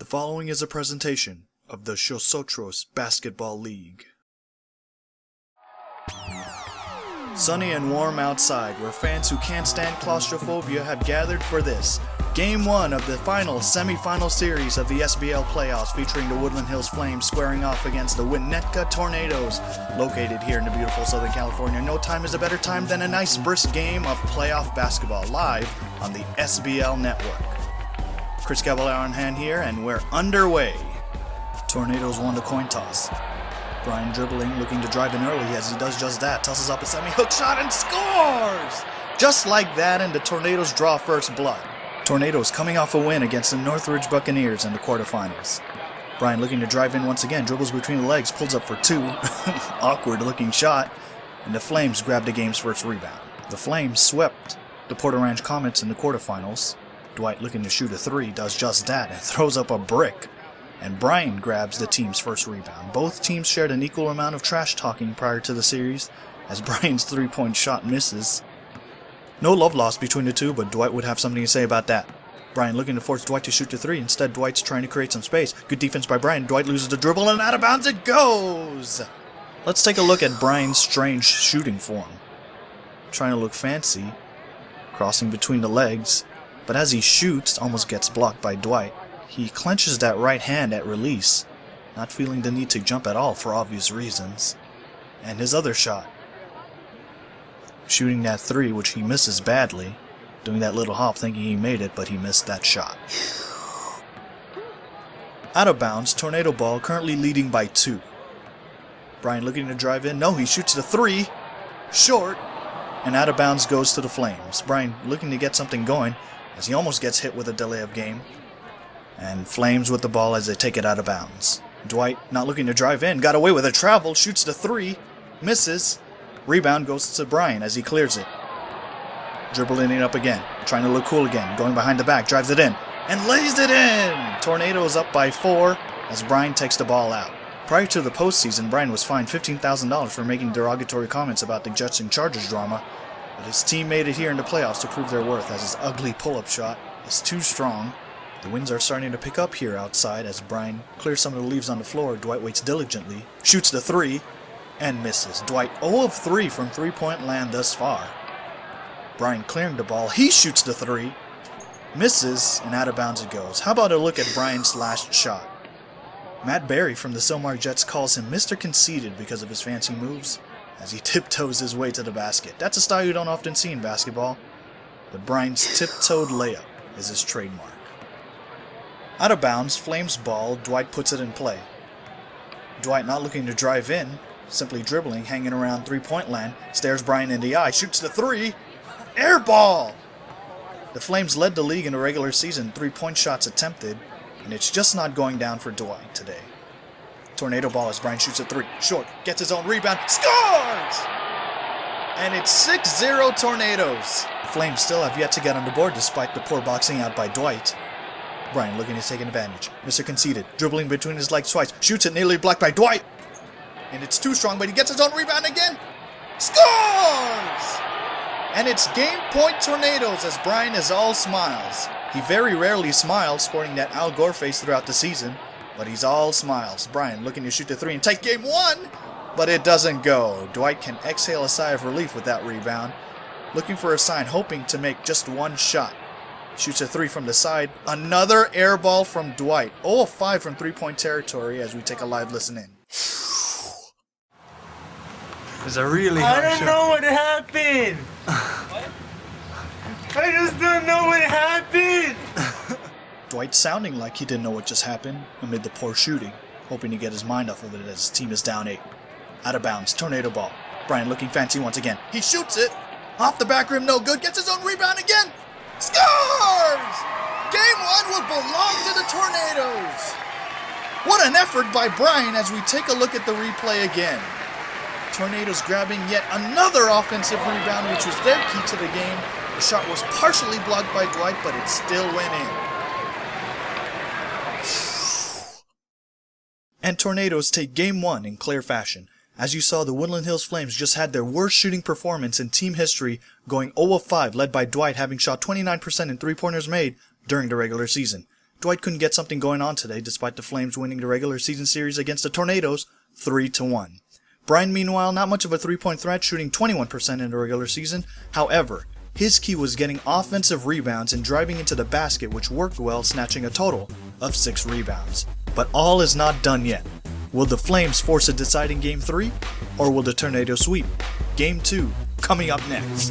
following is a presentation of the Showsotros Basketball League. Sunny and warm outside, where fans who can't stand claustrophobia have gathered for this, Game 1 of the final semifinal series of the SBL Playoffs, featuring the Woodland Hills Flames squaring off against the Winnetka Tornadoes, located here in the beautiful Southern California. No time is a better time than a nice brisk game of playoff basketball, live on the SBL Network. Chris Caballero on hand here, and we're underway. Tornadoes won the coin toss. Brian dribbling, looking to drive in early as he does just that. Tosses up a semi-hook shot and scores! Just like that, and the Tornadoes draw first blood. Tornadoes coming off a win against the Northridge Buccaneers in the quarterfinals. Brian looking to drive in once again, dribbles between the legs, pulls up for two. Awkward looking shot. And the Flames grab the game's first rebound. The Flames swept the Porter Ranch Comets in the quarterfinals. Dwight looking to shoot a three, does just that, and throws up a brick. And Brian grabs the team's first rebound. Both teams shared an equal amount of trash talking prior to the series, as Brian's three-point shot misses. No love lost between the two, but Dwight would have something to say about that. Brian looking to force Dwight to shoot the three. Instead, Dwight's trying to create some space. Good defense by Brian. Dwight loses the dribble, and out of bounds it goes! Let's take a look at Brian's strange shooting form. Trying to look fancy, crossing between the legs, but as he shoots, almost gets blocked by Dwight. He clenches that right hand at release, not feeling the need to jump at all for obvious reasons. And his other shot, shooting that three, which he misses badly, doing that little hop thinking he made it, but he missed that shot. Out of bounds, Tornado ball, currently leading by 2. Brian looking to drive in. No, he shoots the three, short, and out of bounds goes to the Flames. Brian looking to get something going, as he almost gets hit with a delay of game. And Flames with the ball as they take it out of bounds. Dwight, not looking to drive in, got away with a travel, shoots the three, misses. Rebound goes to Brian as he clears it. Dribbling it up again, trying to look cool again, going behind the back, drives it in, and lays it in! Tornadoes up by 4 as Brian takes the ball out. Prior to the postseason, Brian was fined $15,000 for making derogatory comments about the Jets and Chargers drama, but his team made it here in the playoffs to prove their worth, as his ugly pull-up shot is too strong. The winds are starting to pick up here outside as Brian clears some of the leaves on the floor. Dwight waits diligently, shoots the three, and misses. Dwight 0 of 3 from three-point land thus far. Brian clearing the ball, he shoots the three, misses, and out of bounds it goes. How about a look at Brian's last shot? Matt Berry from the Silmar Jets calls him Mr. Conceited because of his fancy moves, as he tiptoes his way to the basket. That's a style you don't often see in basketball, but Brian's tiptoed layup is his trademark. Out of bounds, Flames ball, Dwight puts it in play. Dwight not looking to drive in, simply dribbling, hanging around three-point land, stares Brian in the eye, shoots the three, air ball! The Flames led the league in the regular season, three-point shots attempted, and it's just not going down for Dwight today. Tornado ball as Brian shoots a three, short, gets his own rebound, scores! And it's 6-0 Tornadoes. The Flames still have yet to get on the board despite the poor boxing out by Dwight. Brian looking to take an advantage. Mr. Conceited, dribbling between his legs twice, shoots it nearly blocked by Dwight. And it's too strong, but he gets his own rebound again. Scores! And it's game point Tornadoes as Brian is all smiles. He very rarely smiles, sporting that Al Gore face throughout the season, but he's all smiles. Brian looking to shoot the three and take game 1, but it doesn't go. Dwight can exhale a sigh of relief with that rebound, looking for a sign, hoping to make just one shot. Shoots a three from the side. Another air ball from Dwight. 0 of 5 from three-point territory as we take a live listen in. It's a really hard I don't know what happened. I just don't know what happened. Dwight sounding like he didn't know what just happened amid the poor shooting, hoping to get his mind off of it as his team is down 8. Out of bounds, Tornado ball. Brian looking fancy once again. He shoots it. Off the back rim, no good. Gets his own rebound again. Scores! Game 1 will belong to the Tornadoes. What an effort by Brian as we take a look at the replay again. Tornadoes grabbing yet another offensive rebound, which was their key to the game. The shot was partially blocked by Dwight, but it still went in. And Tornadoes take game 1 in clear fashion. As you saw, the Woodland Hills Flames just had their worst shooting performance in team history, going 0 of 5, led by Dwight having shot 29% in three-pointers made during the regular season. Dwight couldn't get something going on today despite the Flames winning the regular season series against the Tornadoes 3-1. Brian, meanwhile, not much of a three-point threat, shooting 21% in the regular season. However, his key was getting offensive rebounds and driving into the basket, which worked well, snatching a total of 6 rebounds. But all is not done yet. Will the Flames force a deciding Game 3, or will the Tornadoes sweep? Game 2, coming up next.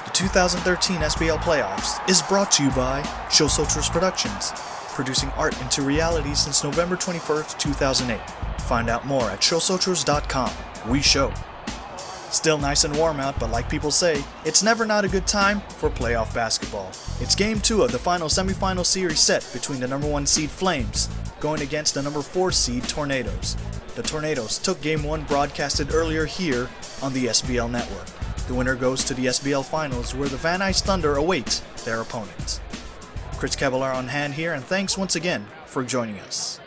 The 2013 SBL Playoffs is brought to you by Showsotros Productions, producing art into reality since November 21st, 2008. Find out more at showsotros.com. We show. Still nice and warm out, but like people say, it's never not a good time for playoff basketball. It's Game 2 of the final semifinal series set between the number 1 seed Flames going against the number 4 seed Tornadoes. The Tornadoes took Game 1 broadcasted earlier here on the SBL network. The winner goes to the SBL Finals, where the Nuys Thunder await their opponents. Chris Kevlar on hand here, and thanks once again for joining us.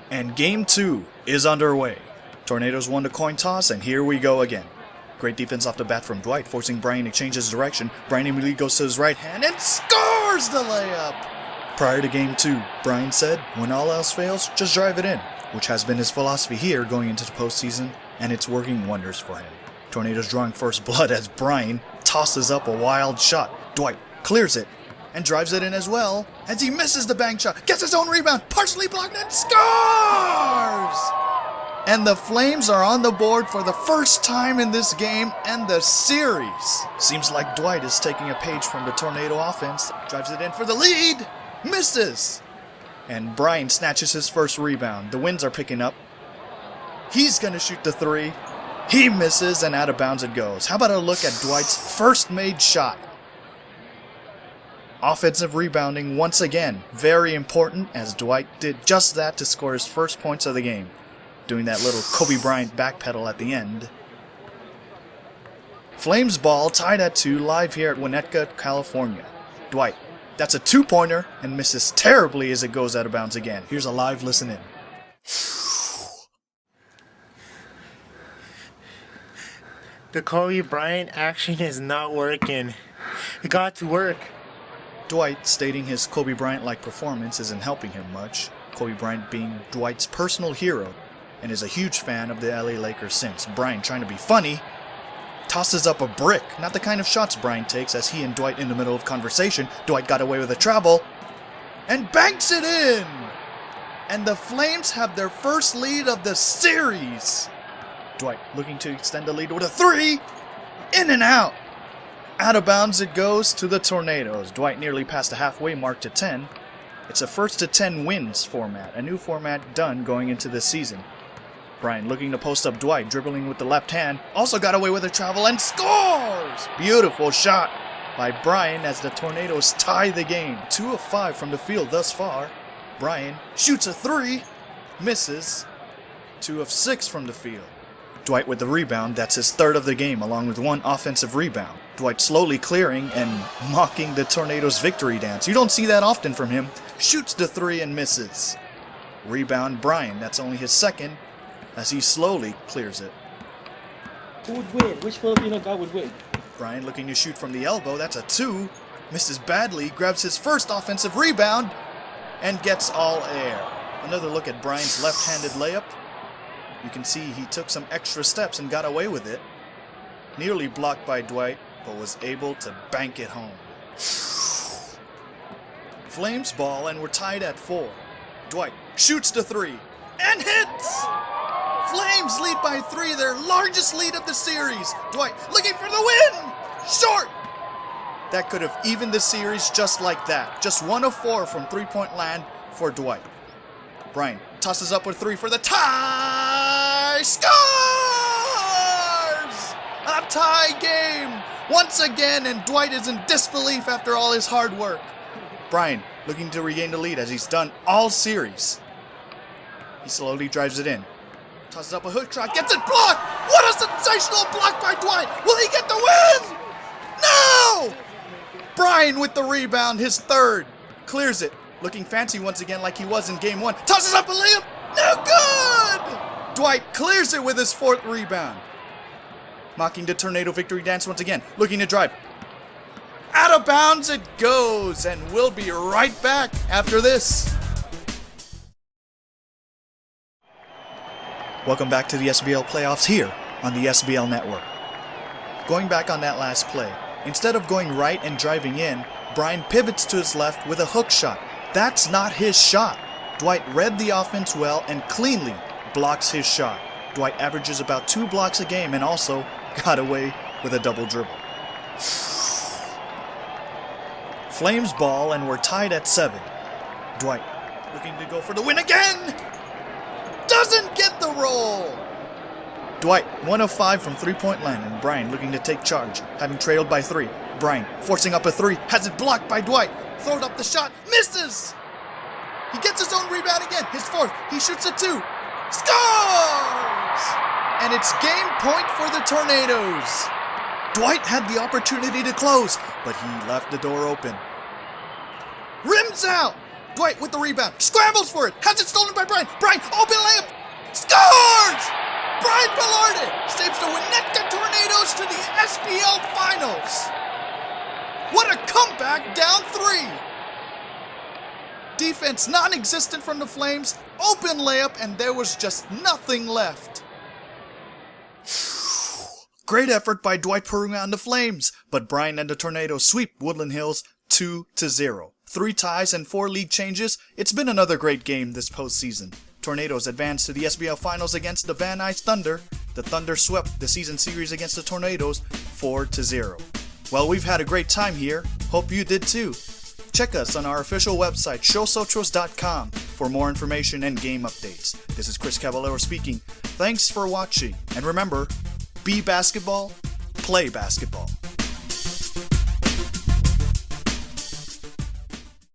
And Game 2 is underway. Tornadoes won the coin toss, and here we go again. Great defense off the bat from Dwight, forcing Brian to change his direction. Brian immediately goes to his right hand and scores the layup! Prior to Game 2, Brian said, when all else fails, just drive it in, which has been his philosophy here going into the postseason, and it's working wonders for him. Tornadoes drawing first blood as Brian tosses up a wild shot. Dwight clears it and drives it in as well as he misses the bank shot, gets his own rebound, partially blocked, and scores! And the Flames are on the board for the first time in this game and the series. Seems like Dwight is taking a page from the Tornado offense, drives it in for the lead, misses! And Brian snatches his first rebound. The winds are picking up. He's gonna shoot the 3. He misses, and out of bounds it goes. How about a look at Dwight's first made shot? Offensive rebounding once again, very important, as Dwight did just that to score his first points of the game, doing that little Kobe Bryant backpedal at the end. Flames ball tied at 2 live here at Winnetka, California. Dwight, that's a 2-pointer, and misses terribly as it goes out of bounds again. Here's a live listen in. The Kobe Bryant action is not working. It got to work. Dwight stating his Kobe Bryant-like performance isn't helping him much, Kobe Bryant being Dwight's personal hero, and is a huge fan of the LA Lakers since. Brian, trying to be funny, tosses up a brick. Not the kind of shots Brian takes, as he and Dwight in the middle of conversation. Dwight got away with a travel and banks it in! And the Flames have their first lead of the series! Dwight looking to extend the lead with a 3! In and out! Out of bounds it goes to the Tornadoes. Dwight nearly passed the halfway mark to 10. It's a first to 10 wins format, a new format done going into this season. Brian looking to post up Dwight, dribbling with the left hand, also got away with a travel and scores! Beautiful shot by Brian as the Tornadoes tie the game. 2 of 5 from the field thus far. Brian shoots a 3, misses. 2 of 6 from the field. Dwight with the rebound, that's his 3rd of the game, along with 1 offensive rebound. Dwight slowly clearing and mocking the Tornadoes' victory dance. You don't see that often from him. Shoots the 3 and misses. Rebound Brian, that's only his 2nd, as he slowly clears it. Who would win? Which Filipino guy would win? Brian looking to shoot from the elbow, that's a 2. Misses badly, grabs his first offensive rebound, and gets all air. Another look at Brian's left-handed layup. You can see he took some extra steps and got away with it. Nearly blocked by Dwight, but was able to bank it home. Flames ball, and we're tied at 4. Dwight shoots the 3 and hits! Flames lead by 3, their largest lead of the series. Dwight looking for the win! Short! That could have evened the series just like that. Just 1 of 4 from three-point land for Dwight. Brian tosses up with 3 for the tie! Scores! A tie game! Once again, and Dwight is in disbelief after all his hard work. Brian looking to regain the lead as he's done all series. He slowly drives it in. Tosses up a hook shot, gets it blocked! What a sensational block by Dwight! Will he get the win? No! Brian with the rebound, his 3rd. Clears it. Looking fancy once again like he was in Game 1. Tosses up a layup! No good! Dwight clears it with his 4th rebound. Mocking the Tornado victory dance once again. Looking to drive. Out of bounds it goes, and we'll be right back after this. Welcome back to the SBL Playoffs here on the SBL Network. Going back on that last play, instead of going right and driving in, Brian pivots to his left with a hook shot. That's not his shot. Dwight read the offense well and cleanly blocks his shot. Dwight averages about 2 blocks a game and also got away with a double dribble. Flames ball and we're tied at 7. Dwight looking to go for the win again. Doesn't get the roll. Dwight, 1 of 5 from 3-point land, and Brian looking to take charge, having trailed by 3. Brian forcing up a 3, has it blocked by Dwight. Throws up the shot, misses. He gets his own rebound again, his 4th. He shoots a 2, scores! And it's game point for the Tornadoes. Dwight had the opportunity to close, but he left the door open. Rims out. Dwight with the rebound, scrambles for it, has it stolen by Brian. Brian, open layup, scores! Brian Velarde saves the Winnetka Tornadoes to the SBL Finals. What a comeback, down 3. Defense non-existent from the Flames, open layup, and there was just nothing left. Great effort by Dwight Perunga and the Flames, but Brian and the Tornadoes sweep Woodland Hills 2-0. 3 ties and 4 league changes. It's been another great game this postseason. Tornadoes advanced to the SBL Finals against the Nuys Thunder. The Thunder swept the season series against the Tornadoes 4-0. Well, we've had a great time here. Hope you did too. Check us on our official website, Showsotros.com, for more information and game updates. This is Chris Caballero speaking. Thanks for watching, and remember, be basketball, play basketball.